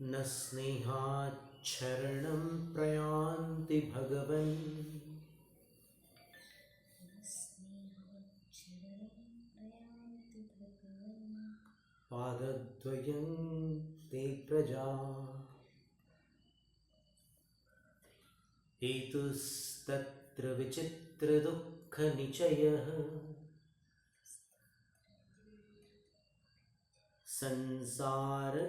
न स्नेहाच्छरणं प्रयान्ति भगवन् पादद्वयं ते प्रजा हेतुस्तत्र विचित्रदुःखनिचयः संसारघोरार्णवः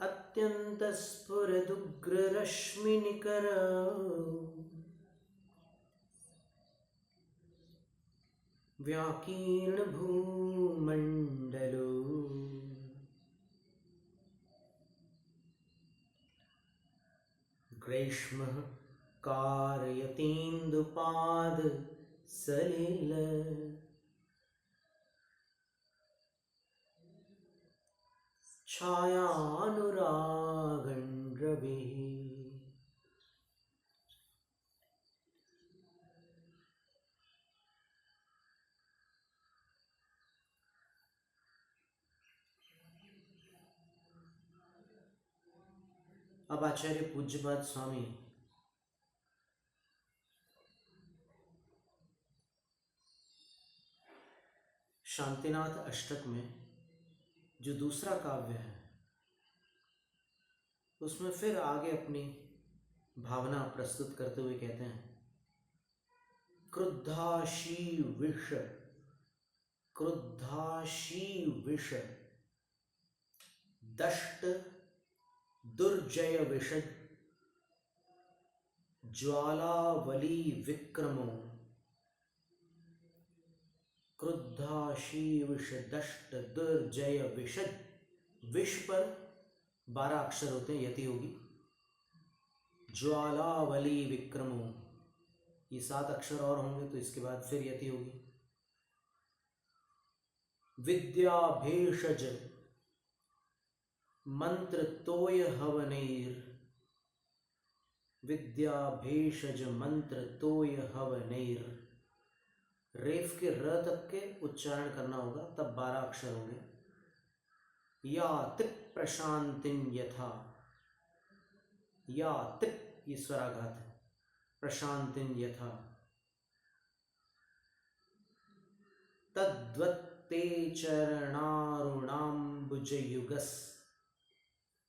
अत्यन्तस्फुरदुग्ररश्मिनिकर व्याकीर्णभूमण्डलो ग्रैष्मः कारयतीन्दुपाद सलिल छायानुरागं रविः। अब आचार्य पूज्यपाद स्वामी शांतिनाथ अष्टक में जो दूसरा काव्य है उसमें फिर आगे अपनी भावना प्रस्तुत करते हुए कहते हैं क्रुद्धाशी विष दष्ट दुर्जय विषद ज्वालावली विक्रमो। क्रुद्धाशी विष दष्ट दुर्जय विषद, विष पर 12 अक्षर होते हैं, यति होगी। ज्वालावली विक्रमो, ये 7 अक्षर और होंगे तो इसके बाद फिर यति होगी। विद्या भेषज मंत्र तोय हवनैर, विद्या भेषज मंत्र तोय हवनैर। रेफ के र तक के उच्चारण करना होगा, तब 12 अक्षर होंगे। या तिप प्रशांतिन यथा, या तिप ये स्वराघात है, प्रशांतिन यथा। तद्वत्ते चरणारुणाम्बुजयुगस,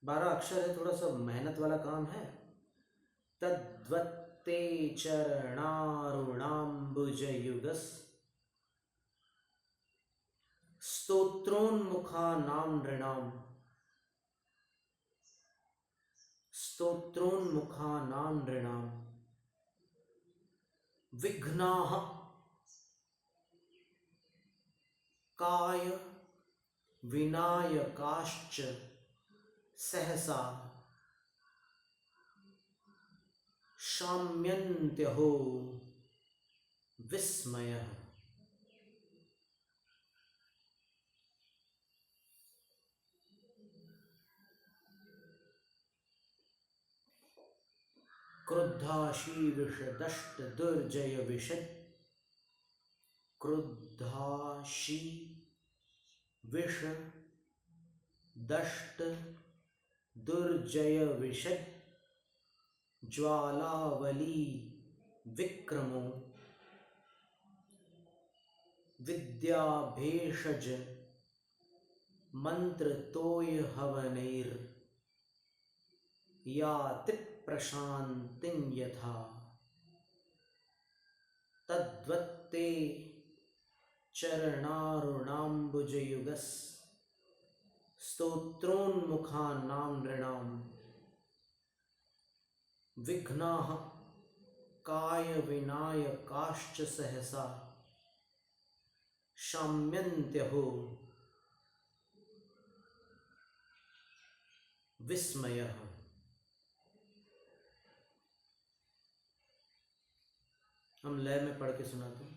12 अक्षर है, थोड़ा सा मेहनत वाला काम है। तद्वत्ते चरणारुणाम्बुजयुगस स्तोत्रोन्मुखानां नृणाम्, स्तोत्रोन्मुखानां नृणाम् विघ्नाः काय विनायकाश्च सहसा शाम्यन्त्यहो विस्मयः। क्रुद्धाशी विष दष्ट दुर्जय विषद, क्रुद्धाशी विष दष्ट दुर्जय विषद ज्वालावली विक्रमो। विद्या भेषज मंत्र तोय हवनैर, याति प्रशांतिं यथा। तद्वत्ते चरणारुणाम्बुजयुगस स्तोत्रोन्मुखानां नृणाम् विघ्नाः काय विनायकाश्च सहसा शाम्यन्त्यहो विस्मयः। हम लय में पढ़ के सुनाते हैं।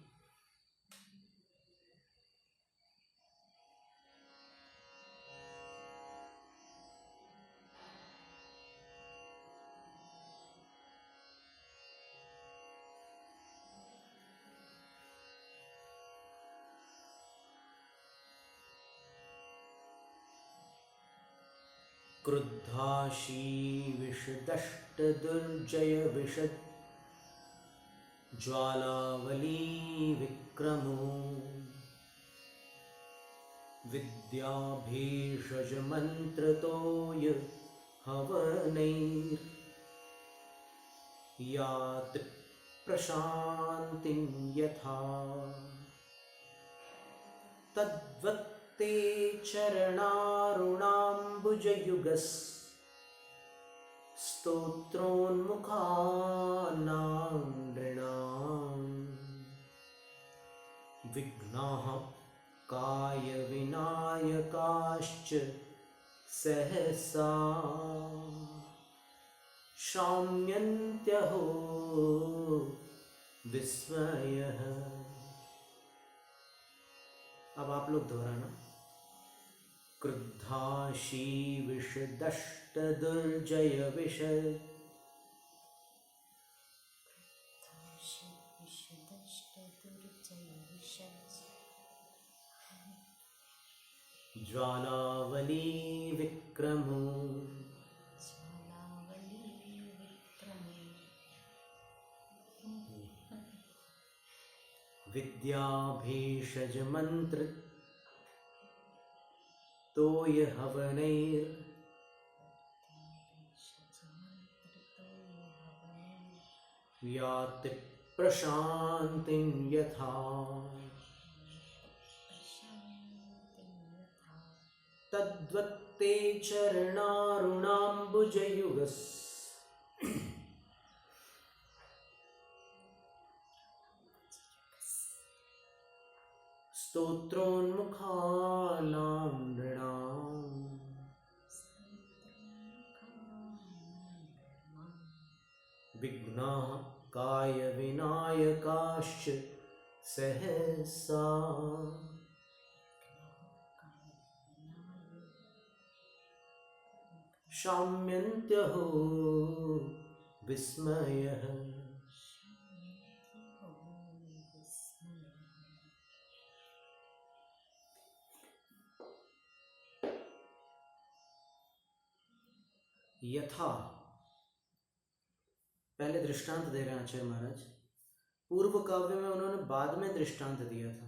क्रुद्धाशी विषदष्ट दुर्जय विशद ज्वालावली विक्रमो विद्याभीषज मंत्रतोय हवनैर याति प्रशान्तिं यथा तद्वत्ते चरणारुणाम्बुजयुगस् स्तोत्रोन्मुखानां नृणाम् विघ्नाः कायविनायकाश्च सहसा शाम्यन्त्यहो विस्मयः। अब आप लोग दोहराना। क्रुद्धाशी विषदष्ट दुर्जय विशद ज्वालावली विक्रमो विद्याभीषज मंत्र तोय हवनैर याति प्रशान्तिं यथा तद्वत्ते चरणारुणाम्बुजयुगस् स्तोत्रोन्मुखानां नृणाम् विघ्नाः कायविनायकाश्च सहसा शाम्यन्त्यहो विस्मयः। यथा पहले दृष्टांत दे रहे हैं आचार्य महाराज। पूर्व काव्य में उन्होंने बाद में दृष्टांत दिया था।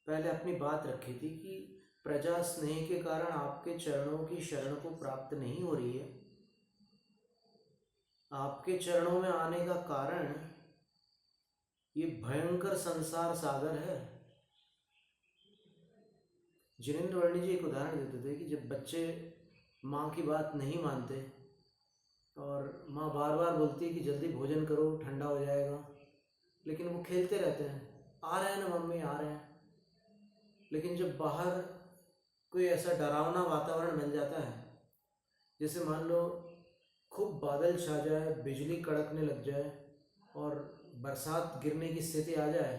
पहले अपनी बात रखी थी कि प्रजा स्नेह के कारण आपके चरणों की शरण को प्राप्त नहीं हो रही है। आपके चरणों में आने का कारण ये भयंकर संसार सागर है। जिनेंद्र वर्णी जी एक उदाहरण देते थे कि जब बच्चे माँ की बात नहीं मानते और माँ बार बार बोलती है कि जल्दी भोजन करो ठंडा हो जाएगा, लेकिन वो खेलते रहते हैं, आ रहे हैं ना मम्मी आ रहे हैं। लेकिन जब बाहर कोई ऐसा डरावना वातावरण बन जाता है, जैसे मान लो खूब बादल छा जाए, बिजली कड़कने लग जाए और बरसात गिरने की स्थिति आ जाए,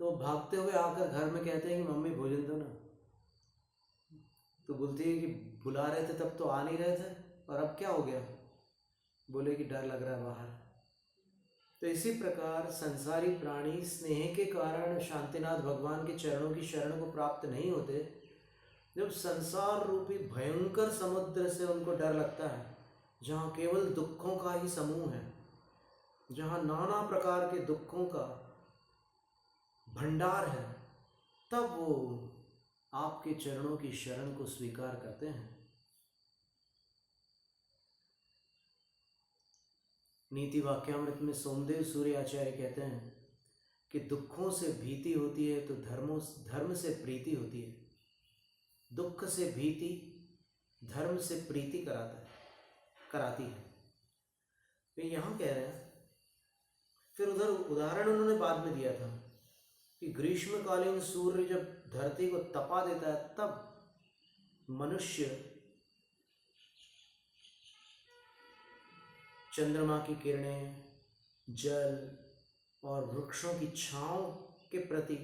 तो भागते हुए आकर घर में कहते हैं कि मम्मी भोजन दो ना। तो बोलती है कि बुला रहे थे तब तो आ नहीं रहे थे, और अब क्या हो गया? बोले कि डर लग रहा है बाहर। तो इसी प्रकार संसारी प्राणी स्नेह के कारण शांतिनाथ भगवान के चरणों की शरण को प्राप्त नहीं होते। जब संसार रूपी भयंकर समुद्र से उनको डर लगता है, जहाँ केवल दुखों का ही समूह है, जहाँ नाना प्रकार के दुखों का भंडार है, तब वो आपके चरणों की शरण को स्वीकार करते हैं। नीति वाक्यामृत में सोमदेव सूर्य आचार्य कहते हैं कि दुखों से भीति होती है तो धर्म से प्रीति होती है। दुख से भीति धर्म से प्रीति कराती है। तो यहाँ कह रहे हैं, फिर उधर उदाहरण उन्होंने बाद में दिया था कि ग्रीष्मकालीन सूर्य जब धरती को तपा देता है, तब मनुष्य चंद्रमा की किरणें, जल और वृक्षों की छांव के प्रति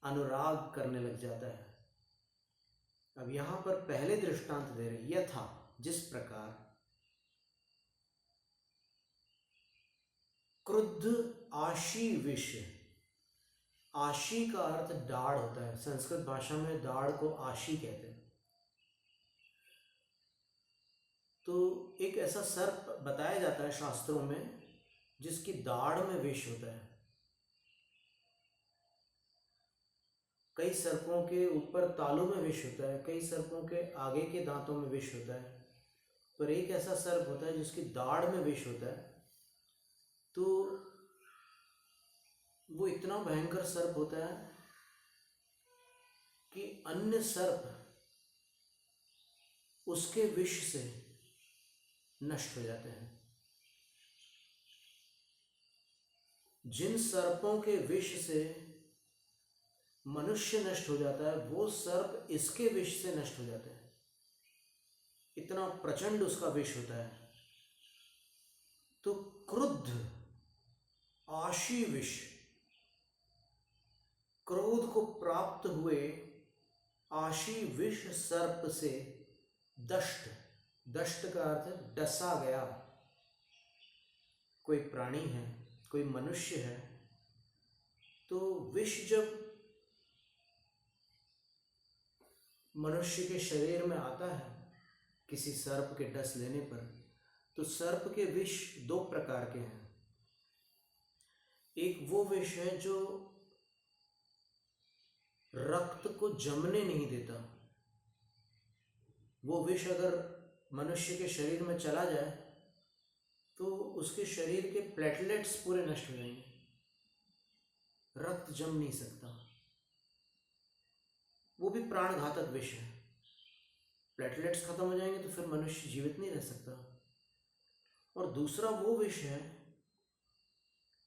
अनुराग करने लग जाता है। अब यहां पर पहले दृष्टांत दे रहे, यथा जिस प्रकार क्रुद्ध आशी विष, आशी का अर्थ दाढ़ होता है। संस्कृत भाषा में दाढ़ को आशी कहते हैं। तो एक ऐसा सर्प बताया जाता है शास्त्रों में जिसकी दाढ़ में विष होता है। कई सर्पों के ऊपर तालू में विष होता है, कई सर्पों के आगे के दांतों में विष होता है, पर एक ऐसा सर्प होता है जिसकी दाढ़ में विष होता है। तो वो इतना भयंकर सर्प होता है कि अन्य सर्प उसके विष से नष्ट हो जाते हैं। जिन सर्पों के विष से मनुष्य नष्ट हो जाता है वो सर्प इसके विष से नष्ट हो जाते हैं। इतना प्रचंड उसका विष होता है। तो क्रुद्ध आशी विष, क्रोध को प्राप्त हुए आशी विष सर्प से दष्ट, दष्ट का अर्थ है डसा गया कोई प्राणी है, कोई मनुष्य है, तो विष जब मनुष्य के शरीर में आता है किसी सर्प के डस लेने पर, तो सर्प के विष दो प्रकार के हैं। एक वो विष है जो रक्त को जमने नहीं देता। वो विष अगर मनुष्य के शरीर में चला जाए तो उसके शरीर के प्लेटलेट्स पूरे नष्ट हो जाएंगे, रक्त जम नहीं सकता। वो भी प्राणघातक विष है। प्लेटलेट्स खत्म हो जाएंगे तो फिर मनुष्य जीवित नहीं रह सकता। और दूसरा वो विष है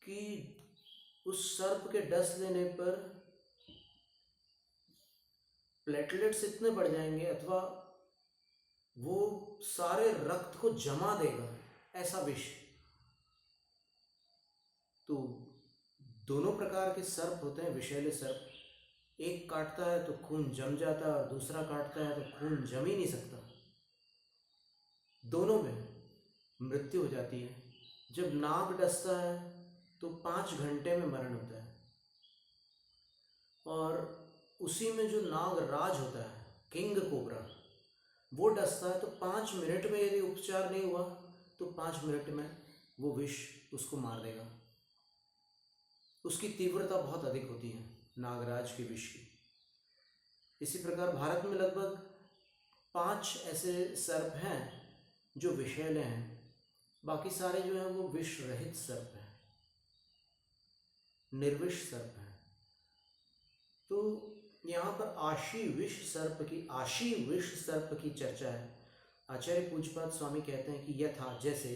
कि उस सर्प के डस लेने पर प्लेटलेट्स इतने बढ़ जाएंगे अथवा वो सारे रक्त को जमा देगा, ऐसा विष। तो दोनों प्रकार के सर्प होते हैं, विषैले सर्प। एक काटता है तो खून जम जाता है और दूसरा काटता है तो खून जम ही नहीं सकता। दोनों में मृत्यु हो जाती है। जब नाग डसता है तो 5 घंटे में मरण होता है, और उसी में जो नागराज होता है, किंग कोबरा, वो डसता है तो 5 मिनट में यदि उपचार नहीं हुआ तो 5 मिनट में वो विष उसको मार देगा। उसकी तीव्रता बहुत अधिक होती है नागराज के विष की। इसी प्रकार भारत में लगभग 5 ऐसे सर्प हैं जो विषैले हैं, बाकी सारे जो हैं वो विष रहित सर्प हैं, निर्विष सर्प हैं। तो यहाँ पर आशी विष सर्प की चर्चा है। आचार्य पूज्यपाद स्वामी कहते हैं कि यथा, जैसे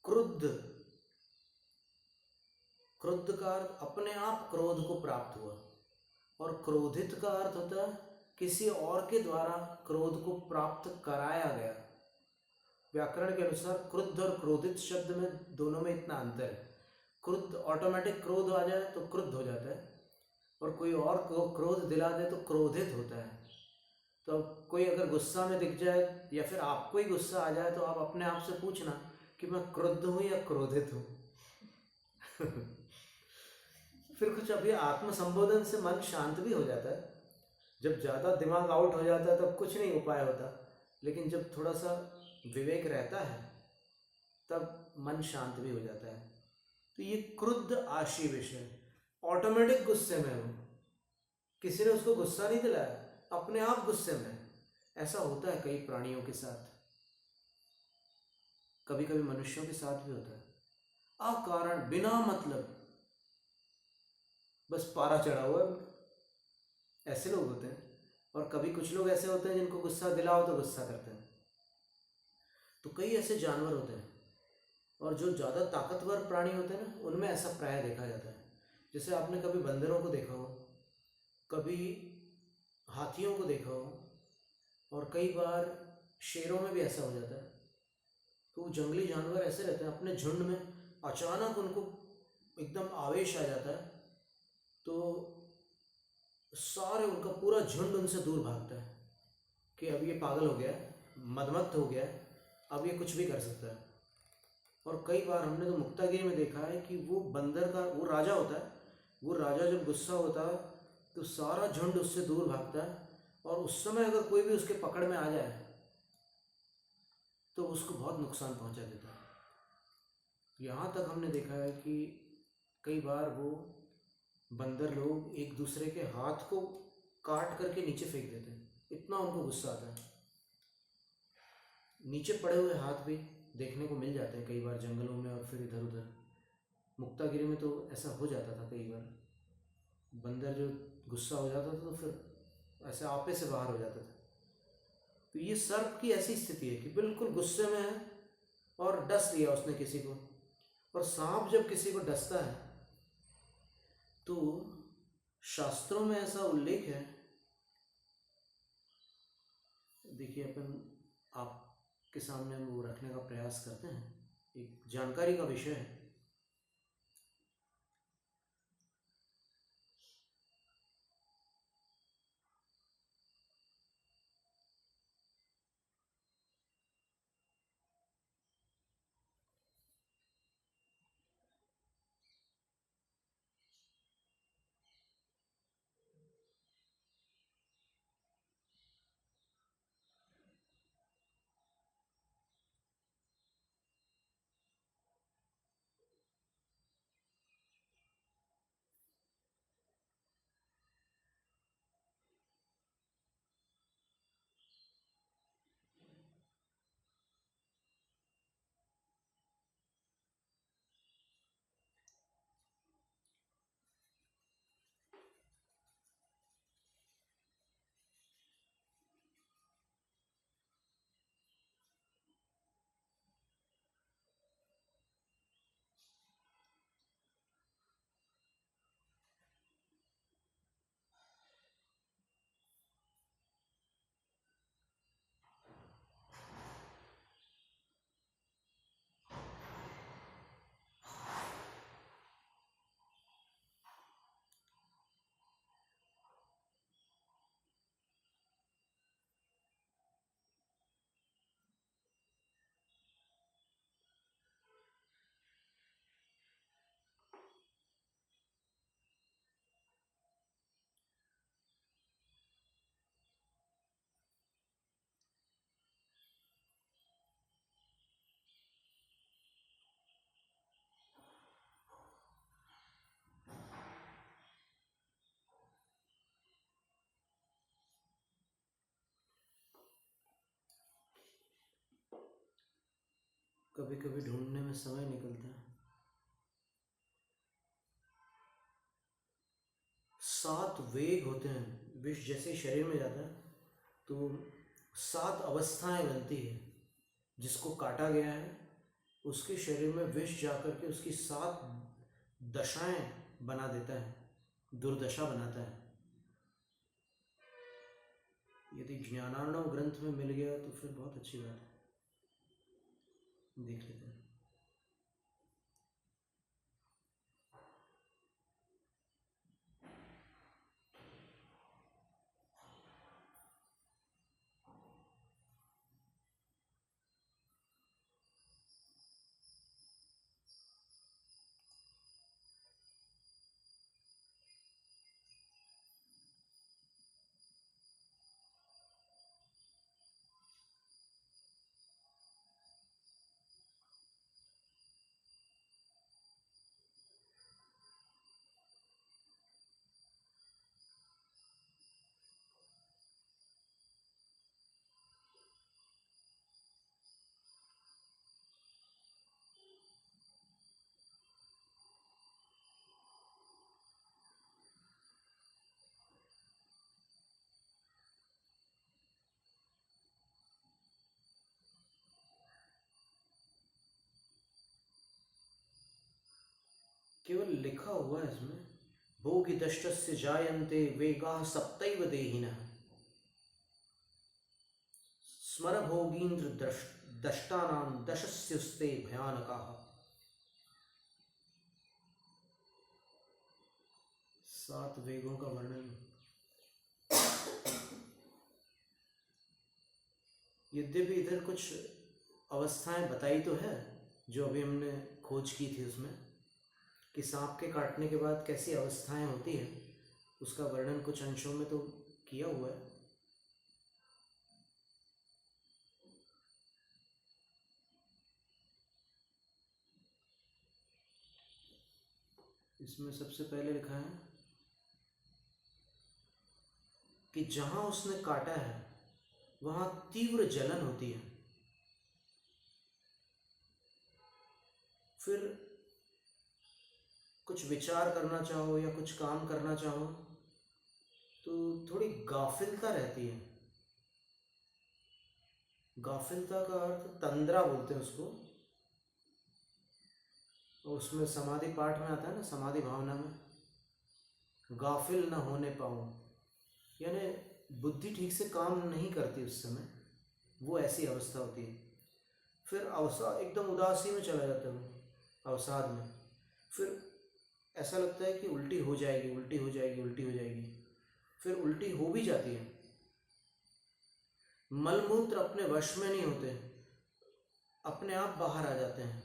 क्रुद्ध, क्रुद्ध का अर्थ अपने आप क्रोध को प्राप्त हुआ, और क्रोधित का अर्थ होता है किसी और के द्वारा क्रोध को प्राप्त कराया गया। व्याकरण के अनुसार क्रुद्ध और क्रोधित शब्द में, दोनों में इतना अंतर है। क्रुद्ध ऑटोमेटिक क्रोध आ जाए तो क्रुद्ध हो जाता है, और कोई और को क्रोध दिला दे तो क्रोधित होता है। तो कोई अगर गुस्सा में दिख जाए या फिर आपको ही गुस्सा आ जाए तो आप अपने आप से पूछना कि मैं क्रुद्ध हूँ या क्रोधित हूँ। फिर कुछ अभी आत्मसंबोधन से मन शांत भी हो जाता है। जब ज़्यादा दिमाग आउट हो जाता है तब कुछ नहीं उपाय होता, लेकिन जब थोड़ा सा विवेक रहता है तब मन शांत भी हो जाता है। तो ये क्रुद्ध आशी विष है, ऑटोमेटिक गुस्से में हो, किसी ने उसको गुस्सा नहीं दिलाया, अपने आप गुस्से में। ऐसा होता है कई प्राणियों के साथ, कभी कभी मनुष्यों के साथ भी होता है। अकारण, बिना मतलब, बस पारा चढ़ा हुआ है, ऐसे लोग होते हैं। और कभी कुछ लोग ऐसे होते हैं जिनको गुस्सा दिलाओ तो गुस्सा करते हैं। तो कई ऐसे जानवर होते हैं, और जो ज़्यादा ताकतवर प्राणी होते हैं ना, उनमें ऐसा प्राय देखा जाता है। जैसे आपने कभी बंदरों को देखा हो, कभी हाथियों को देखा हो, और कई बार शेरों में भी ऐसा हो जाता है। तो जंगली जानवर ऐसे रहते हैं, अपने झुंड में अचानक उनको एकदम आवेश आ जाता है तो सारे, उनका पूरा झुंड उनसे दूर भागता है कि अब ये पागल हो गया है, मदमस्त हो गया है, अब ये कुछ भी कर सकता है। और कई बार हमने तो मुक्तागिरी में देखा है कि वो बंदर का, वो राजा होता है, वो राजा जब गुस्सा होता है तो सारा झुंड उससे दूर भागता है, और उस समय अगर कोई भी उसके पकड़ में आ जाए तो उसको बहुत नुकसान पहुंचा देता है। यहाँ तक हमने देखा है कि कई बार वो बंदर लोग एक दूसरे के हाथ को काट करके नीचे फेंक देते हैं, इतना उनको गुस्सा आता है। नीचे पड़े हुए हाथ भी देखने को मिल जाते हैं कई बार जंगलों में और फिर इधर उधर। मुक्तागिरी में तो ऐसा हो जाता था कई बार, बंदर जो गुस्सा हो जाता था तो फिर ऐसे आपे से बाहर हो जाता था। तो ये सर्प की ऐसी स्थिति है कि बिल्कुल गुस्से में है और डस लिया उसने किसी को। और सांप जब किसी को डसता है तो शास्त्रों में ऐसा उल्लेख है, देखिए अपन आपके सामने हम वो रखने का प्रयास करते हैं, एक जानकारी का विषय है। कभी कभी ढूंढने में समय निकलता है। 7 वेग होते हैं, विष जैसे ही शरीर में जाता है तो 7 अवस्थाएं बनती है। जिसको काटा गया है उसके शरीर में विष जाकर के उसकी 7 दशाएं बना देता है, दुर्दशा बनाता है। यदि ज्ञानार्णव ग्रंथ में मिल गया तो फिर बहुत अच्छी बात है, देख लेते हैं। केवल लिखा हुआ है इसमें, भोगी दष्टस्य जायन्ते वेगाः सप्तैव देहिनः स्मर भोगीन्द्र दष्टानां दशस्युस्ते भयानकाः। 7 वेगों का वर्णन। यद्यपि इधर कुछ अवस्थाएं बताई तो है जो अभी हमने खोज की थी उसमें, कि सांप के काटने के बाद कैसी अवस्थाएं होती हैं, उसका वर्णन कुछ अंशों में तो किया हुआ है। इसमें सबसे पहले लिखा है कि जहां उसने काटा है वहां तीव्र जलन होती है। फिर कुछ विचार करना चाहो या कुछ काम करना चाहो तो थोड़ी गाफिलता रहती है। गाफिलता का अर्थ तंद्रा बोलते हैं उसको, और उसमें समाधि पाठ में आता है ना, समाधि भावना में गाफिल न होने पाऊँ, यानी बुद्धि ठीक से काम नहीं करती उस समय, वो ऐसी अवस्था होती है। फिर अवसाद, एकदम उदासी में चला जाता है वो, अवसाद में। फिर ऐसा लगता है कि उल्टी हो जाएगी, उल्टी हो जाएगी, उल्टी हो जाएगी। फिर उल्टी हो भी जाती है। मलमूत्र अपने वश में नहीं होते, अपने आप बाहर आ जाते हैं।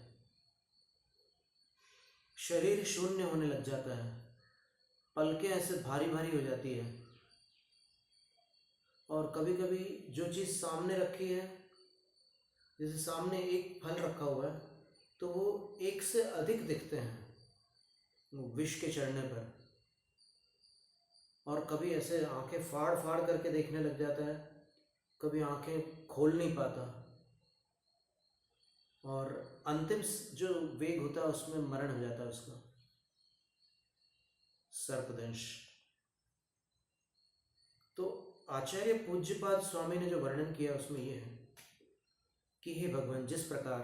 शरीर शून्य होने लग जाता है, पलकें ऐसे भारी भारी हो जाती है। और कभी कभी जो चीज़ सामने रखी है, जैसे सामने एक फल रखा हुआ है, तो वो एक से अधिक दिखते हैं विष के चढ़ने पर। और कभी ऐसे आंखें फाड़ फाड़ करके देखने लग जाता है, कभी आंखें खोल नहीं पाता। और अंतिम जो वेग होता है उसमें मरण हो जाता है उसका, सर्पदंश। तो आचार्य पूज्यपाद स्वामी ने जो वर्णन किया उसमें यह है कि हे भगवान, जिस प्रकार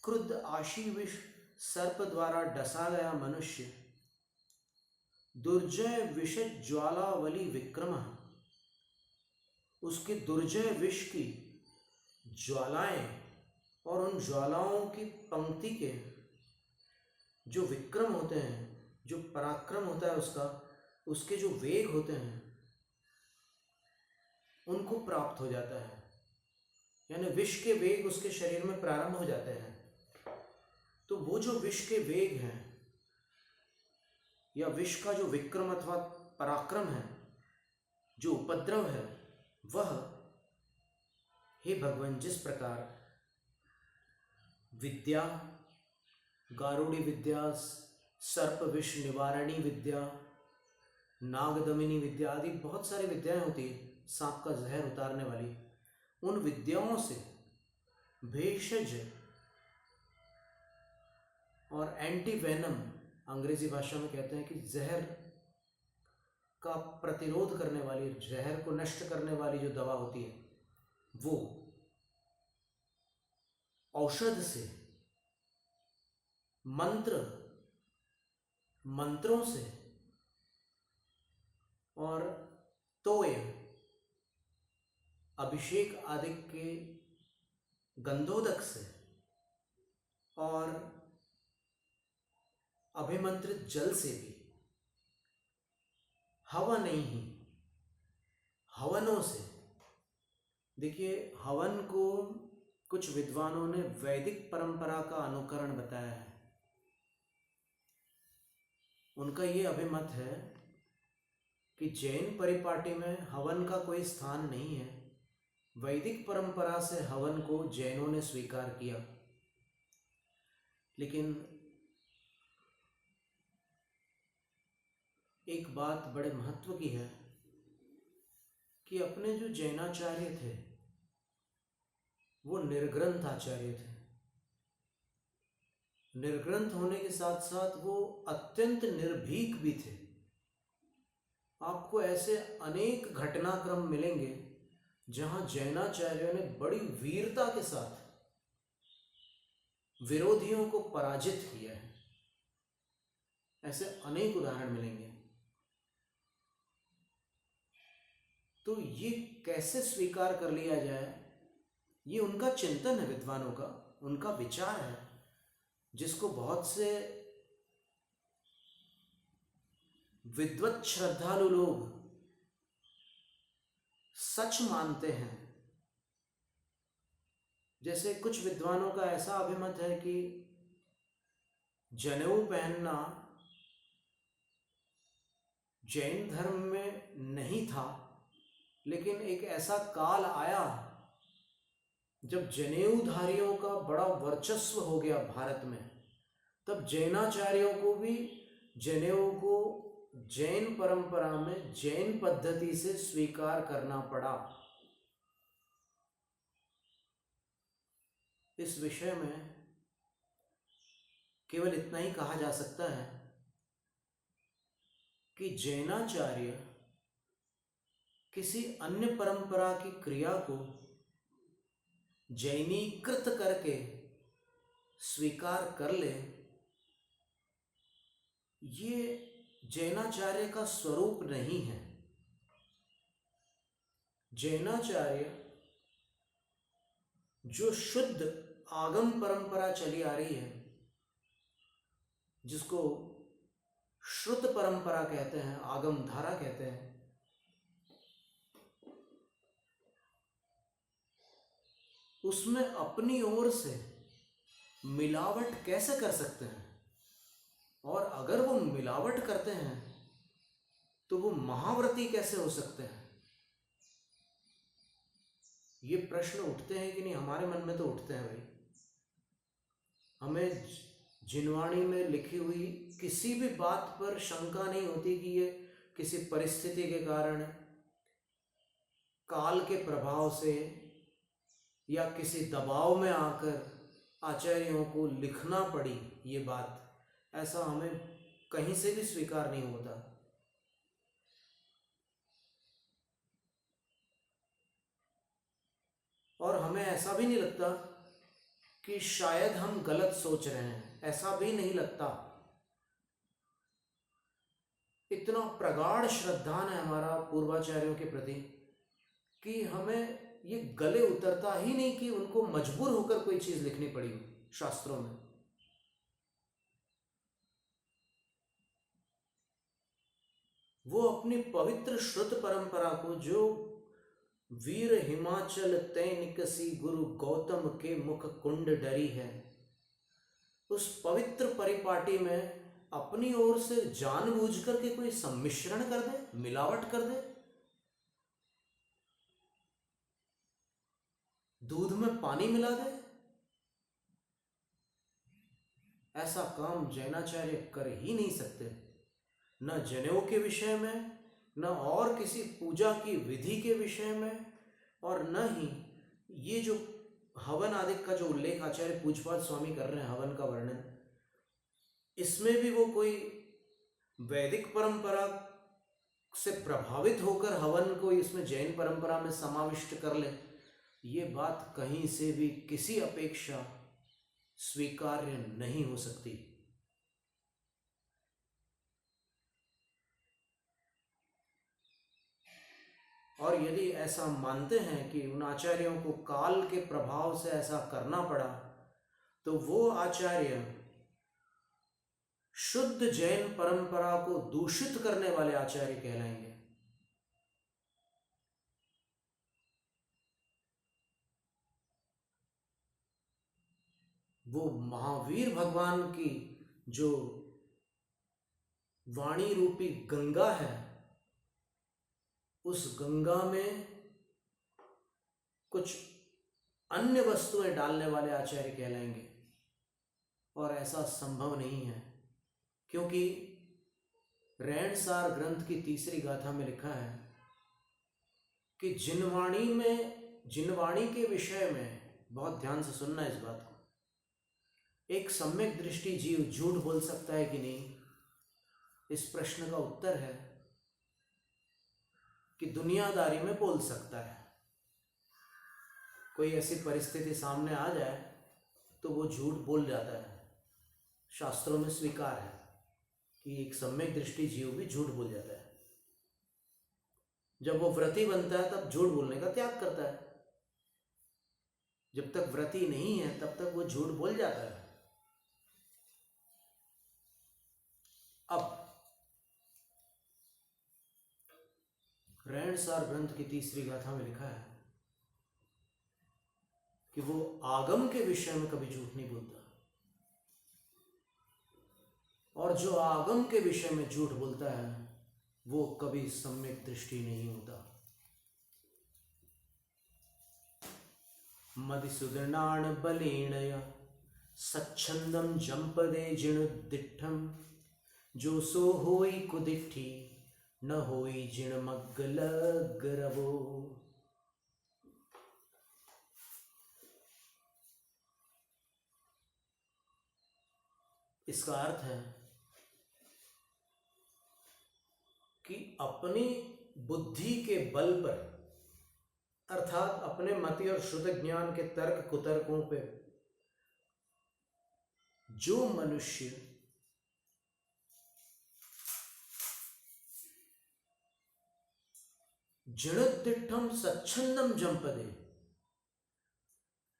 क्रुद्ध आशी विष सर्प द्वारा डसा गया मनुष्य दुर्जय विष ज्वालावली विक्रम, उसके दुर्जय विष की ज्वालाएं और उन ज्वालाओं की पंक्ति के जो विक्रम होते हैं, जो पराक्रम होता है उसका, उसके जो वेग होते हैं, उनको प्राप्त हो जाता है। यानी विष के वेग उसके शरीर में प्रारंभ हो जाते हैं। तो वो जो विष के वेग हैं या विष का जो विक्रम अथवा पराक्रम है, जो उपद्रव है, वह हे भगवान, जिस प्रकार विद्या, गारुड़ी विद्या, सर्प विष निवारणी विद्या, नागदमिनी विद्या आदि बहुत सारी विद्याएं होती है सांप का जहर उतारने वाली, उन विद्याओं से भेषज और एंटी वेनम, अंग्रेजी भाषा में कहते हैं कि जहर का प्रतिरोध करने वाली, जहर को नष्ट करने वाली जो दवा होती है, वो औषध से, मंत्रों से और तोय, अभिषेक आदि के गंधोदक से और अभिमंत्रित जल से भी, हवन ही, हवनों से। देखिए, हवन को कुछ विद्वानों ने वैदिक परंपरा का अनुकरण बताया है। उनका ये अभिमत है कि जैन परिपाटी में हवन का कोई स्थान नहीं है। वैदिक परंपरा से हवन को जैनों ने स्वीकार किया। लेकिन एक बात बड़े महत्व की है कि अपने जो जैनाचार्य थे वो निर्ग्रंथ आचार्य थे। निर्ग्रंथ होने के साथ साथ वो अत्यंत निर्भीक भी थे। आपको ऐसे अनेक घटनाक्रम मिलेंगे जहां जैनाचार्यों ने बड़ी वीरता के साथ विरोधियों को पराजित किया है। ऐसे अनेक उदाहरण मिलेंगे। तो ये कैसे स्वीकार कर लिया जाए, ये उनका चिंतन है, विद्वानों का, उनका विचार है, जिसको बहुत से विद्वत श्रद्धालु लोग सच मानते हैं। जैसे कुछ विद्वानों का ऐसा अभिमत है कि जनेऊ पहनना जैन धर्म में नहीं था, लेकिन एक ऐसा काल आया जब जनेऊधारियों का बड़ा वर्चस्व हो गया भारत में, तब जैनाचार्यों को भी जनेऊ को जैन परंपरा में जैन पद्धति से स्वीकार करना पड़ा। इस विषय में केवल इतना ही कहा जा सकता है कि जैनाचार्य किसी अन्य परंपरा की क्रिया को जैनीकृत करके स्वीकार कर ले, ये जैनाचार्य का स्वरूप नहीं है। जैनाचार्य जो शुद्ध आगम परंपरा चली आ रही है, जिसको श्रुत परंपरा कहते हैं, आगम धारा कहते हैं, उसमें अपनी ओर से मिलावट कैसे कर सकते हैं, और अगर वो मिलावट करते हैं तो वो महाव्रती कैसे हो सकते हैं? ये प्रश्न उठते हैं कि नहीं? हमारे मन में तो उठते हैं भाई। हमें जिनवाणी में लिखी हुई किसी भी बात पर शंका नहीं होती कि ये किसी परिस्थिति के कारण, काल के प्रभाव से या किसी दबाव में आकर आचार्यों को लिखना पड़ी ये बात, ऐसा हमें कहीं से भी स्वीकार नहीं होता। और हमें ऐसा भी नहीं लगता कि शायद हम गलत सोच रहे हैं, ऐसा भी नहीं लगता। इतना प्रगाढ़ श्रद्धान है हमारा पूर्वाचार्यों के प्रति कि हमें ये गले उतरता ही नहीं कि उनको मजबूर होकर कोई चीज लिखनी पड़ी हो शास्त्रों में। वो अपनी पवित्र श्रुत परंपरा को, जो वीर हिमाचल तैनिकसी गुरु गौतम के मुख कुंड डरी है, उस पवित्र परिपाटी में अपनी ओर से जानबूझकर के कोई सम्मिश्रण कर दे, मिलावट कर दे, दूध में पानी मिला दे, ऐसा काम जैनाचार्य कर ही नहीं सकते। न जनेऊ के विषय में, न और किसी पूजा की विधि के विषय में, और न ही ये जो हवन आदि का जो उल्लेख आचार्य पूज्यपाद स्वामी कर रहे हैं, हवन का वर्णन, इसमें भी वो कोई वैदिक परंपरा से प्रभावित होकर हवन को इसमें जैन परंपरा में समाविष्ट कर ले, ये बात कहीं से भी किसी अपेक्षा स्वीकार्य नहीं हो सकती। और यदि ऐसा मानते हैं कि उन आचार्यों को काल के प्रभाव से ऐसा करना पड़ा, तो वो आचार्य शुद्ध जैन परंपरा को दूषित करने वाले आचार्य कहलाएंगे। वो महावीर भगवान की जो वाणी रूपी गंगा है, उस गंगा में कुछ अन्य वस्तुएं डालने वाले आचार्य कहलाएंगे। और ऐसा संभव नहीं है, क्योंकि रैणसार ग्रंथ की तीसरी गाथा में लिखा है कि जिनवाणी के विषय में, बहुत ध्यान से सुनना इस बात को, एक सम्यक दृष्टि जीव झूठ बोल सकता है कि नहीं? इस प्रश्न का उत्तर है कि दुनियादारी में बोल सकता है। कोई ऐसी परिस्थिति सामने आ जाए तो वो झूठ बोल जाता है। शास्त्रों में स्वीकार है कि एक सम्यक दृष्टि जीव भी झूठ बोल जाता है। जब वो व्रती बनता है तब झूठ बोलने का त्याग करता है। जब तक व्रती नहीं है तब तक वो झूठ बोल जाता है। अब रैणसार ग्रंथ की तीसरी गाथा में लिखा है कि वो आगम के विषय में कभी झूठ नहीं बोलता, और जो आगम के विषय में झूठ बोलता है वो कभी सम्यक दृष्टि नहीं होता। मधुसूदनान बलेन सच्छंदम जंपदे जिणुदिठम जो सो होई कुदिठी न होई जिण मग्ग लग रवो। इसका अर्थ है कि अपनी बुद्धि के बल पर, अर्थात अपने मति और शुद्ध ज्ञान के तर्क कुतर्कों पे जो मनुष्य जिणोत्तिष्ठम स्वच्छंदम जंपदे,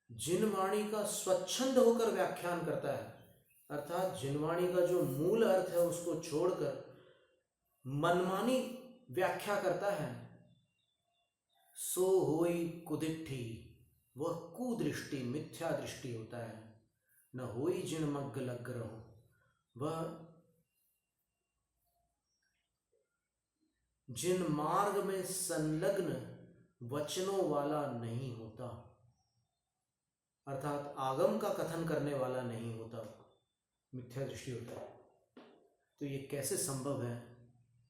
जिनवाणी का स्वच्छंद होकर व्याख्यान करता है, अर्थात जिनवाणी का जो मूल अर्थ है उसको छोड़कर मनमानी व्याख्या करता है, सो होई कुदिठी, वह कुदृष्टि मिथ्या दृष्टि होता है। न होई जिन मग्ग लग रहो, वह जिन मार्ग में संलग्न वचनों वाला नहीं होता, अर्थात आगम का कथन करने वाला नहीं होता, मिथ्या दृष्टि होता है। तो ये कैसे संभव है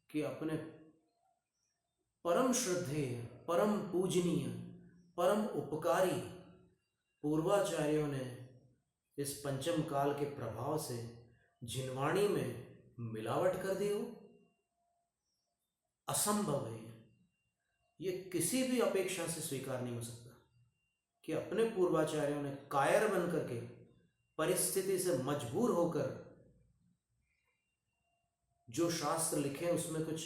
कि अपने परम श्रद्धेय, परम पूजनीय, परम उपकारी पूर्वाचार्यों ने इस पंचम काल के प्रभाव से जिनवाणी में मिलावट कर दी हो? असंभव है। ये किसी भी अपेक्षा से स्वीकार नहीं हो सकता कि अपने पूर्वाचार्यों ने कायर बन करके, परिस्थिति से मजबूर होकर जो शास्त्र लिखे उसमें कुछ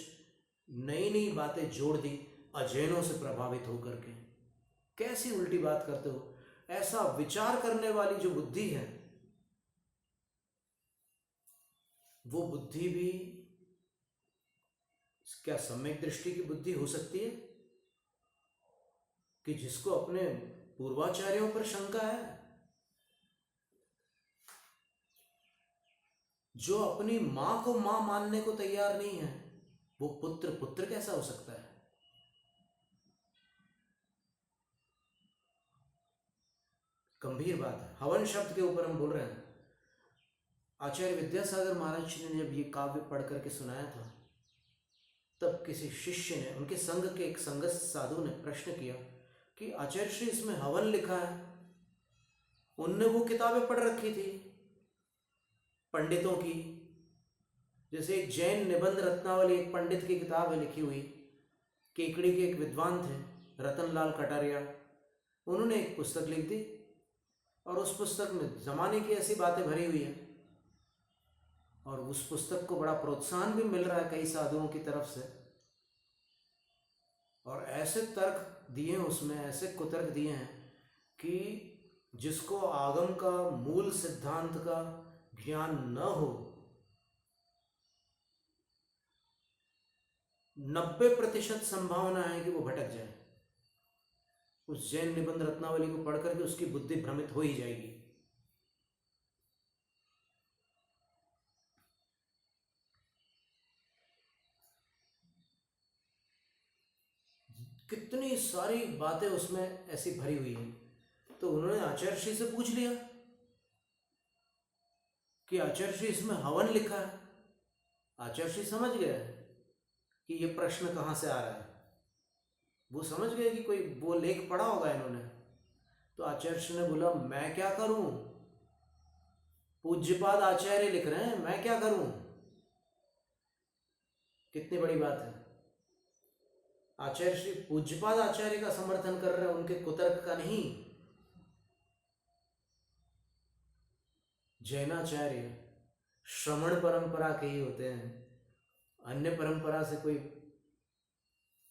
नई नई बातें जोड़ दी, अजैनों से प्रभावित होकर के। कैसी उल्टी बात करते हो। ऐसा विचार करने वाली जो बुद्धि है, वो बुद्धि भी क्या सम्यक दृष्टि की बुद्धि हो सकती है कि जिसको अपने पूर्वाचार्यों पर शंका है, जो अपनी मां को मां मानने को तैयार नहीं है, वो पुत्र पुत्र कैसा हो सकता है? गंभीर बात है। हवन शब्द के ऊपर हम बोल रहे हैं। आचार्य विद्यासागर महाराज जी ने जब ये काव्य पढ़ करके सुनाया था, तब किसी शिष्य ने, उनके संघ के एक संगस्थ साधु ने प्रश्न किया कि आचार्य श्री, इसमें हवन लिखा है। उनने वो किताबें पढ़ रखी थी पंडितों की, जैसे एक जैन निबंध रत्नावली, एक पंडित की किताब है लिखी हुई, केकड़ी के एक विद्वान थे रतनलाल कटारिया, उन्होंने एक पुस्तक लिख दी और उस पुस्तक में जमाने की ऐसी बातें भरी हुई है और उस पुस्तक को बड़ा प्रोत्साहन भी मिल रहा है कई साधुओं की तरफ से। और ऐसे तर्क दिए उसमें, ऐसे कुतर्क दिए हैं कि जिसको आगम का मूल सिद्धांत का ज्ञान न हो, 90% संभावना है कि वो भटक जाए। उस जैन निबंध रत्नावली को पढ़कर के उसकी बुद्धि भ्रमित हो ही जाएगी। कितनी सारी बातें उसमें ऐसी भरी हुई हैं। तो उन्होंने आचार्य श्री से पूछ लिया कि आचार्य श्री, इसमें हवन लिखा है। आचार्य श्री समझ गए कि ये प्रश्न कहाँ से आ रहा है। वो समझ गए कि कोई वो लेख पढ़ा होगा इन्होंने। तो आचार्य श्री ने बोला, मैं क्या करूं, पूज्यपाद आचार्य लिख रहे हैं, मैं क्या करूं। कितनी बड़ी बात है। आचार्य श्री पूज्यपाद आचार्य का समर्थन कर रहे हैं, उनके कुतर्क का नहीं। जैनाचार्य श्रमण परंपरा के ही होते हैं, अन्य परंपरा से कोई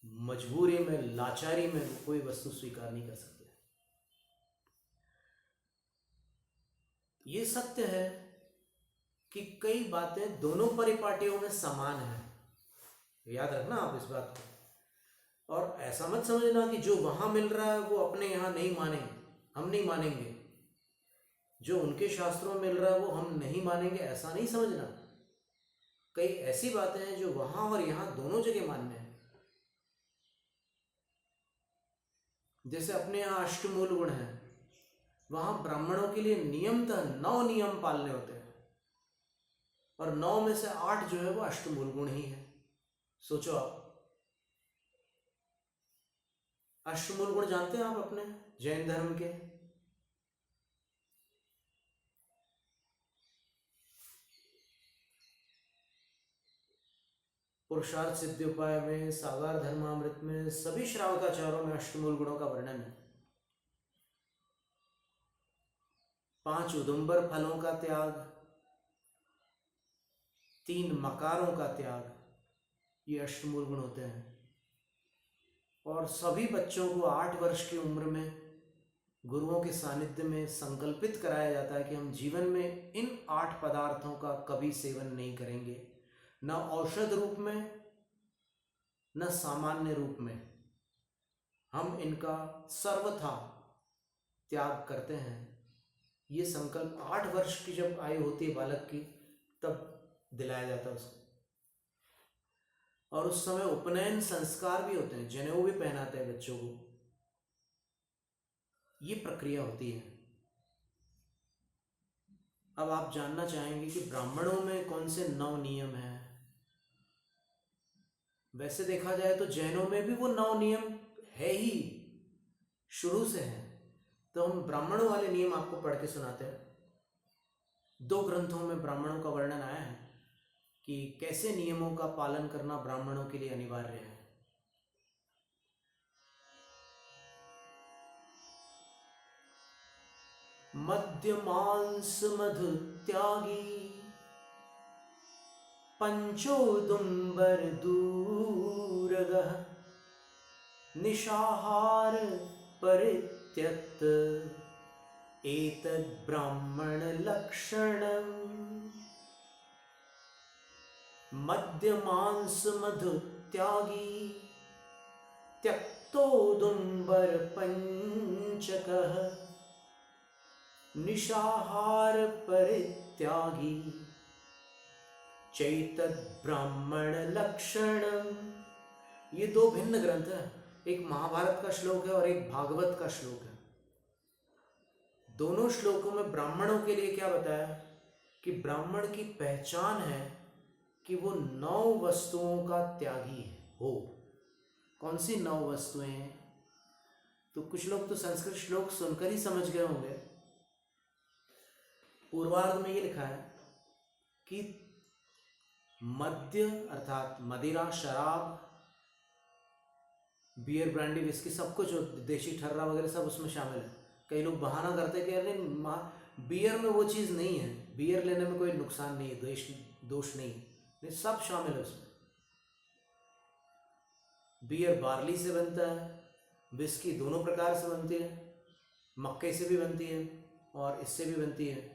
मजबूरी में, लाचारी में कोई वस्तु स्वीकार नहीं कर सकते। ये सत्य है कि कई बातें दोनों परिपाटियों में समान है। याद रखना आप इस बात को। और ऐसा मत समझना कि जो वहां मिल रहा है वो अपने यहां नहीं मानेंगे, हम नहीं मानेंगे। जो उनके शास्त्रों में मिल रहा है वो हम नहीं मानेंगे, ऐसा नहीं समझना। कई ऐसी बातें हैं जो वहां और यहां दोनों जगह मान्य है। जैसे अपने यहाँ अष्टमूल गुण है, वहां ब्राह्मणों के लिए नियमतः 9 नियम पालने होते हैं। और 9 में से 8 जो है वो अष्टमूल गुण ही है। सोचो आप, अष्टमूल गुण जानते हैं आप अपने जैन धर्म के? पुरुषार्थ सिद्धि उपाय में, सागार धर्मामृत में, सभी श्रावकाचारों में अष्टमूल गुणों का वर्णन है। 5 उदुम्बर फलों का त्याग, 3 मकारों का त्याग, ये अष्टमूल गुण होते हैं। और सभी बच्चों को 8 वर्ष की उम्र में गुरुओं के सानिध्य में संकल्पित कराया जाता है कि हम जीवन में इन 8 पदार्थों का कभी सेवन नहीं करेंगे, न औषध रूप में न सामान्य रूप में। हम इनका सर्वथा त्याग करते हैं। ये संकल्प 8 वर्ष की जब आयु होती है बालक की, तब दिलाया जाता है उसको। और उस समय उपनयन संस्कार भी होते हैं, जनेऊ भी पहनाते हैं बच्चों को। ये प्रक्रिया होती है। अब आप जानना चाहेंगे कि ब्राह्मणों में कौन से 9 नियम हैं। वैसे देखा जाए तो जैनों में भी वो 9 नियम है ही, शुरू से है। तो हम ब्राह्मणों वाले नियम आपको पढ़ के सुनाते हैं। 2 ग्रंथों में ब्राह्मणों का वर्णन आया है कि कैसे नियमों का पालन करना ब्राह्मणों के लिए अनिवार्य है। मद्य मांस मधु त्यागी, पंचोदुम्बर दूरगः, निशाहार परित्यक्त, एतद् ब्राह्मण लक्षणम्। मद्य मांस मधु त्यागी, त्यक्तोदुम्बर पंचकः, निशाहार परित्यागी, चैतद ब्राह्मण लक्षणम। ये 2 भिन्न ग्रंथ हैं। एक महाभारत का श्लोक है और एक भागवत का श्लोक है। दोनों श्लोकों में ब्राह्मणों के लिए क्या बताया कि ब्राह्मण की पहचान है कि वो 9 वस्तुओं का त्यागी हो। कौन सी 9 वस्तुएं हैं? तो कुछ लोग तो संस्कृत श्लोक सुनकर ही समझ गए होंगे। पूर्वार्ध में ये लिखा है कि मद्य अर्थात मदिरा, शराब, बियर, ब्रांडी, विस्की, सब कुछ, देशी ठर्रा वगैरह सब उसमें शामिल है। कई लोग बहाना करते हैं कि अरे बियर में वो चीज़ नहीं है, बियर लेने में कोई नुकसान नहीं है, दोष नहीं है, सब शामिल है उसमें। बियर बार्ली से बनता है, विस्की दोनों प्रकार से बनती है, मक्के से भी बनती है और इससे भी बनती है,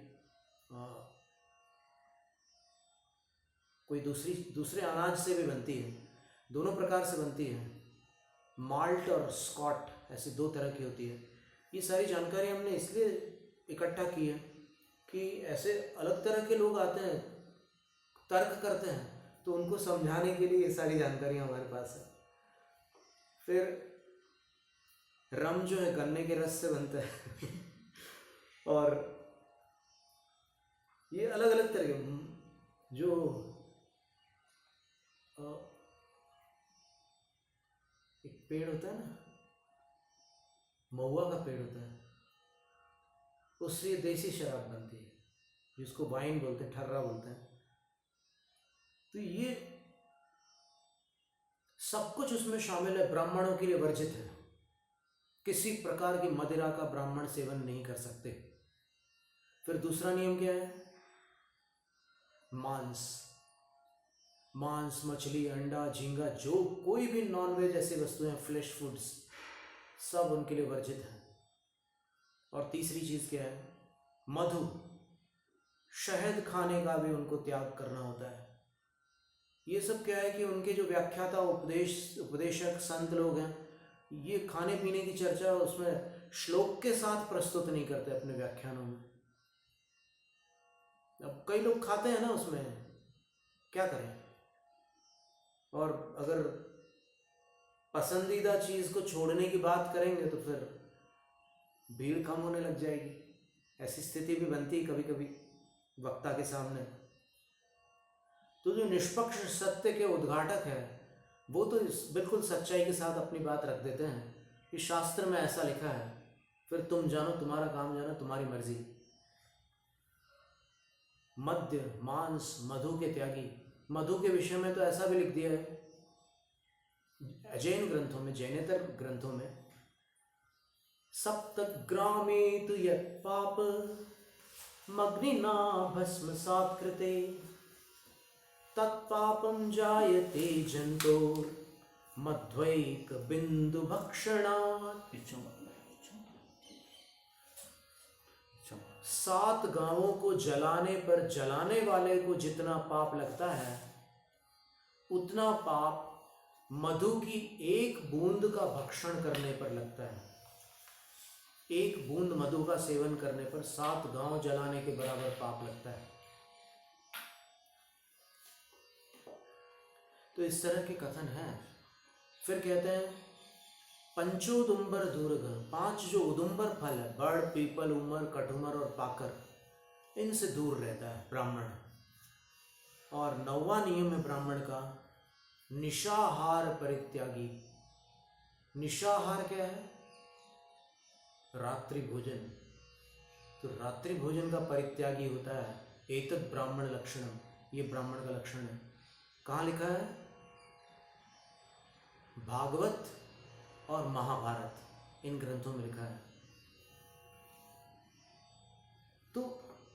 कोई दूसरे अनाज से भी बनती है, दोनों प्रकार से बनती है। माल्ट और स्कॉट ऐसी 2 तरह की होती है। ये सारी जानकारी हमने इसलिए इकट्ठा की है कि ऐसे अलग तरह के लोग आते हैं, तर्क करते हैं, तो उनको समझाने के लिए ये सारी जानकारी हमारे पास है। फिर रम जो है गन्ने के रस से बनता है और ये अलग अलग तरह के, जो एक पेड़ होता है ना, महुआ का पेड़ होता है, उससे देसी शराब बनती है जिसको वाइन बोलते हैं, ठर्रा बोलते हैं। तो ये सब कुछ उसमें शामिल है, ब्राह्मणों के लिए वर्जित है। किसी प्रकार की मदिरा का ब्राह्मण सेवन नहीं कर सकते। फिर दूसरा नियम क्या है? मांस, मछली, अंडा, झींगा, जो कोई भी नॉनवेज ऐसी वस्तुएं, फ्लैश फूड्स, सब उनके लिए वर्जित है। और तीसरी चीज क्या है? मधु, शहद खाने का भी उनको त्याग करना होता है। ये सब क्या है कि उनके जो व्याख्याता, उपदेशक, संत लोग हैं, ये खाने पीने की चर्चा उसमें श्लोक के साथ प्रस्तुत नहीं करते अपने व्याख्यानों में। अब कई लोग खाते हैं ना, उसमें क्या करें। और अगर पसंदीदा चीज को छोड़ने की बात करेंगे तो फिर भीड़ कम होने लग जाएगी। ऐसी स्थिति भी बनती है कभी कभी वक्ता के सामने। तो जो निष्पक्ष सत्य के उद्घाटक है वो तो बिल्कुल सच्चाई के साथ अपनी बात रख देते हैं कि शास्त्र में ऐसा लिखा है, फिर तुम जानो, तुम्हारा काम जानो, तुम्हारी मर्जी। मद्य मांस मधु के त्यागी, मधु के विषय में तो ऐसा भी लिख दिया है जैन ग्रंथों में, जैनेतर ग्रंथों में, सप्तग्रामे तु यत् पाप मग्निना भस्मसात् कृते तत्पापं जायते जन्तोर् मध्वैक बिंदु भक्षणात्। 7 गांवों को जलाने पर जलाने वाले को जितना पाप लगता है उतना पाप मधु की 1 बूंद का भक्षण करने पर लगता है। 1 बूंद मधु का सेवन करने पर 7 गांव जलाने के बराबर पाप लगता है। तो इस तरह के कथन हैं। फिर कहते हैं पंचोदुम्बर दुर्ग, 5 जो उदुम्बर फल है, बड़, पीपल, उमर, कटुमर और पाकर, इनसे दूर रहता है ब्राह्मण। और 9वां नियम है ब्राह्मण का, निशाहार परित्यागी। निशाहार क्या है? रात्रि भोजन। तो रात्रि भोजन का परित्यागी होता है। एतत् ब्राह्मण लक्षणम, ये ब्राह्मण का लक्षण है। कहाँ लिखा है? भागवत और महाभारत, इन ग्रंथों में लिखा है। तो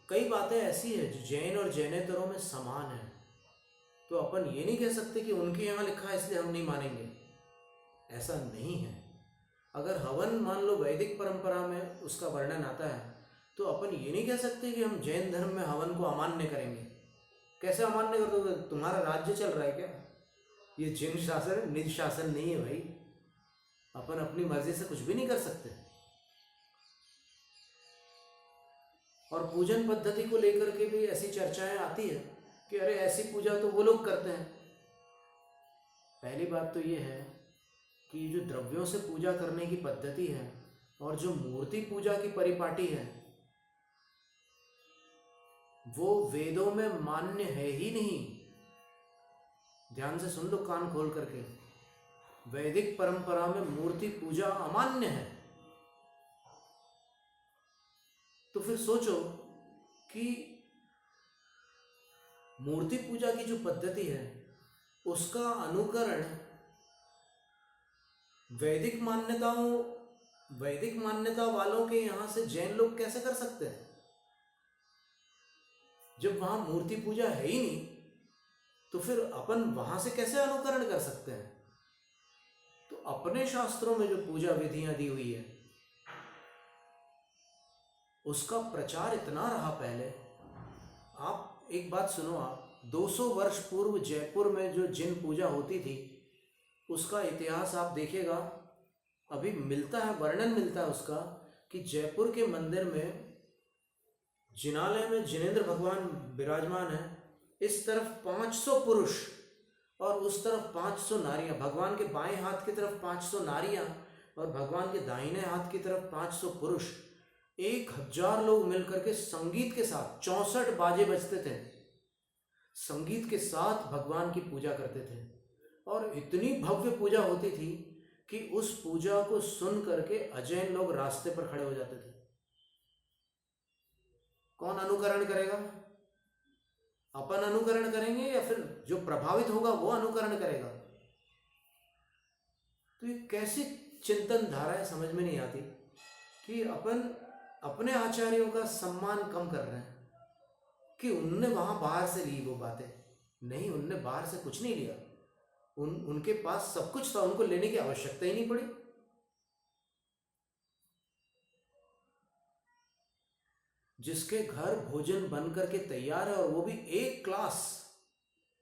कई बातें ऐसी है जो जैन और जैनेतरों में समान है। तो अपन ये नहीं कह सकते कि उनके यहाँ लिखा है इसलिए हम नहीं मानेंगे, ऐसा नहीं है। अगर हवन मान लो वैदिक परंपरा में उसका वर्णन आता है तो अपन ये नहीं कह सकते कि हम जैन धर्म में हवन को अमान्य करेंगे। कैसे अमान्य कर दोगे? तुम्हारा राज्य चल रहा है क्या? ये जिन शासन है, निज शासन नहीं है भाई। अपन अपनी मर्जी से कुछ भी नहीं कर सकते। और पूजन पद्धति को लेकर के भी ऐसी चर्चाएं आती है कि अरे ऐसी पूजा तो वो लोग करते हैं। पहली बात तो ये है कि जो द्रव्यों से पूजा करने की पद्धति है और जो मूर्ति पूजा की परिपाटी है वो वेदों में मान्य है ही नहीं। ध्यान से सुन लो कान खोल करके, वैदिक परंपरा में मूर्ति पूजा अमान्य है। तो फिर सोचो कि मूर्ति पूजा की जो पद्धति है उसका अनुकरण वैदिक मान्यता वालों के यहां से जैन लोग कैसे कर सकते हैं? जब वहां मूर्ति पूजा है ही नहीं तो फिर अपन वहां से कैसे अनुकरण कर सकते हैं? तो अपने शास्त्रों में जो पूजा विधियां दी हुई है उसका प्रचार इतना रहा पहले। आप एक बात सुनो, आप 200 वर्ष पूर्व जयपुर में जो जिन पूजा होती थी उसका इतिहास आप देखिएगा, अभी मिलता है, वर्णन मिलता है उसका कि जयपुर के मंदिर में जिनालय में जिनेंद्र भगवान विराजमान है। इस तरफ 500 पुरुष और उस तरफ 500 नारियां। भगवान के बाएं हाथ की तरफ 500 नारियां और भगवान के दाहिने हाथ की तरफ 500 पुरुष। 1000 लोग मिलकर के संगीत के साथ, 64 बाजे बजते थे, संगीत के साथ भगवान की पूजा करते थे। और इतनी भव्य पूजा होती थी कि उस पूजा को सुन करके अजैन लोग रास्ते पर खड़े हो जाते थे। कौन अनुकरण करेगा? अपन अनुकरण करेंगे या फिर जो प्रभावित होगा वो अनुकरण करेगा? तो ये कैसी चिंतन धारा है, समझ में नहीं आती कि अपन अपने आचार्यों का सम्मान कम कर रहे हैं कि उनने वहां बाहर से ली वो बातें। नहीं, उनने बाहर से कुछ नहीं लिया। उनके पास सब कुछ था, उनको लेने की आवश्यकता ही नहीं पड़ी। जिसके घर भोजन बन करके तैयार है और वो भी एक क्लास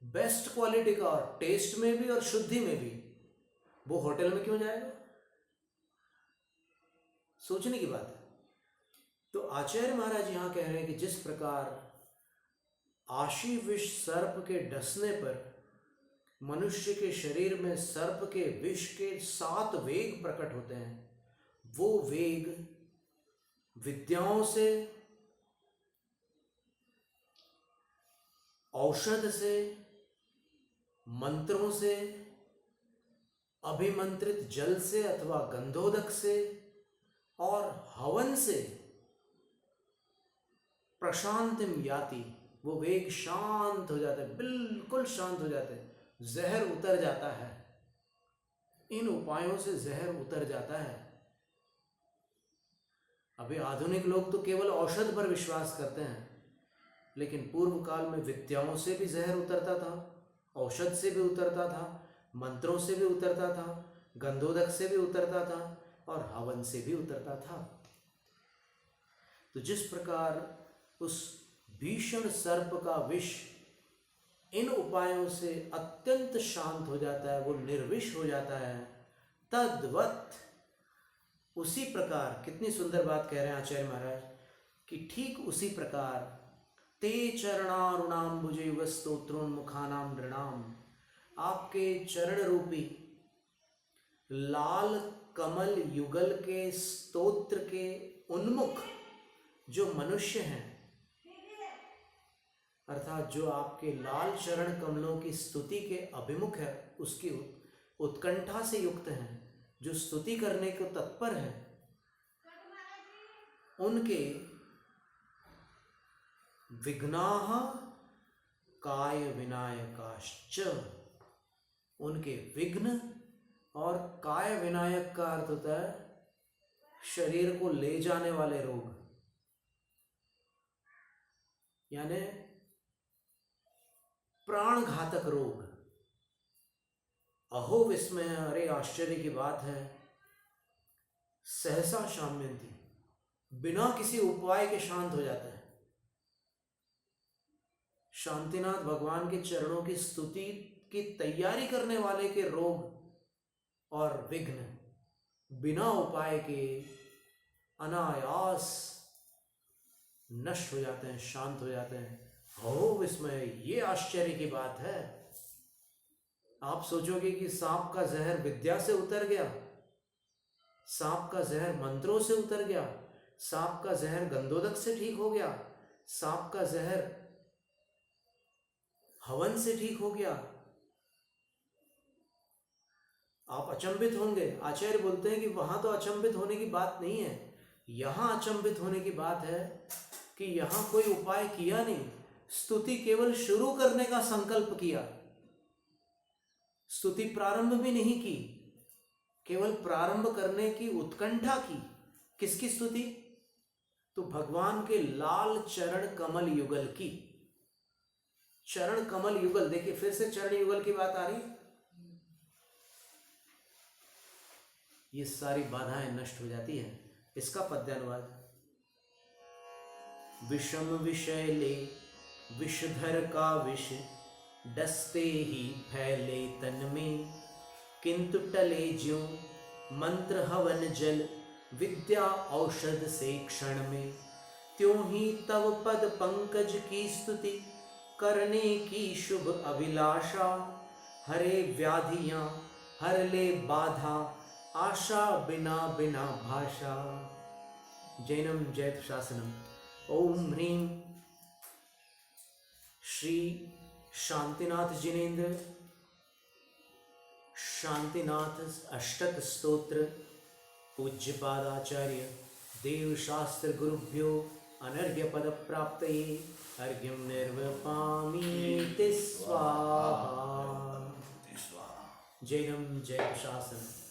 बेस्ट क्वालिटी का, और टेस्ट में भी और शुद्धि में भी, वो होटल में क्यों जाएगा? सोचने की बात है। तो आचार्य महाराज यहां कह रहे हैं कि जिस प्रकार आशी विष सर्प के डसने पर मनुष्य के शरीर में सर्प के विष के 7 वेग प्रकट होते हैं, वो वेग विद्याओं से, औषध से मंत्रों से, अभिमंत्रित जल से अथवा गंधोदक से और हवन से प्रशांतिम याति, वो वेग शांत हो जाता है, बिल्कुल शांत हो जाते हैं, जहर उतर जाता है। इन उपायों से जहर उतर जाता है। अभी आधुनिक लोग तो केवल औषध पर विश्वास करते हैं, लेकिन पूर्व काल में विद्याओं से भी जहर उतरता था, औषध से भी उतरता था, मंत्रों से भी उतरता था, गंधोदक से भी उतरता था और हवन से भी उतरता था। तो जिस प्रकार उस भीषण सर्प का विष इन उपायों से अत्यंत शांत हो जाता है, वो निर्विष हो जाता है, तद्वत् उसी प्रकार, कितनी सुंदर बात कह रहे हैं आचार्य महाराज कि ठीक उसी प्रकार ते चरणारुणाम्बुजयुग स्तोत्रोन्मुखानाम नृणाम, आपके चरण रूपी लाल कमल युगल के स्तोत्र के उन्मुख जो मनुष्य हैं, अर्थात जो आपके लाल चरण कमलों की स्तुति के अभिमुख है, उसकी उत्कंठा से युक्त हैं, जो स्तुति करने को तत्पर हैं, उनके विघ्नाः काय विनायकाश्च, उनके विघ्न, और काय विनायक का अर्थ होता है शरीर को ले जाने वाले रोग, यानी प्राण घातक रोग। अहो विस्मय, अरे आश्चर्य की बात है, सहसा शाम्यन्ति, बिना किसी उपाय के शांत हो जाता है। शांतिनाथ भगवान के चरणों की स्तुति की तैयारी करने वाले के रोग और विघ्न बिना उपाय के अनायास नष्ट हो जाते हैं, शांत हो जाते हैं। हो विस्मय, ये आश्चर्य की बात है। आप सोचोगे कि सांप का जहर विद्या से उतर गया, सांप का जहर मंत्रों से उतर गया, सांप का जहर गंधोदक से ठीक हो गया, सांप का जहर हवन से ठीक हो गया। आप अचंभित होंगे। आचार्य बोलते हैं कि वहां तो अचंभित होने की बात नहीं है, यहां अचंभित होने की बात है कि यहां कोई उपाय किया नहीं, स्तुति केवल शुरू करने का संकल्प किया, स्तुति प्रारंभ भी नहीं की, केवल प्रारंभ करने की उत्कंठा की। किसकी स्तुति? तो भगवान के लाल चरण कमल युगल की। चरण कमल युगल, देखिए फिर से चरण युगल की बात आ रही। ये सारी बाधाएं नष्ट हो जाती है। इसका पद्यानुवाद, विषम विषय ले विषधर का विष, डसते ही फैले तन में, किंतु टले ज्यों मंत्र हवन जल, विद्या औषध से क्षण में, त्यों ही तव पद पंकज की स्तुति, करने की शुभ अभिलाषा, हरे व्याधियां हर ले बाधा, आशा बिना बिना भाषा। जैनम जैत शासनम। ओम ह्रीं श्री शांतिनाथ जिनेन्द्र शांतिनाथ अष्टक स्तोत्र पूज्यपादाचार्य देव शास्त्र गुरुभ्यो अनर्घ्य पद प्राप्तये अर्घ्यं निर्वपामि स्वाहा। जैनम जय शासनम।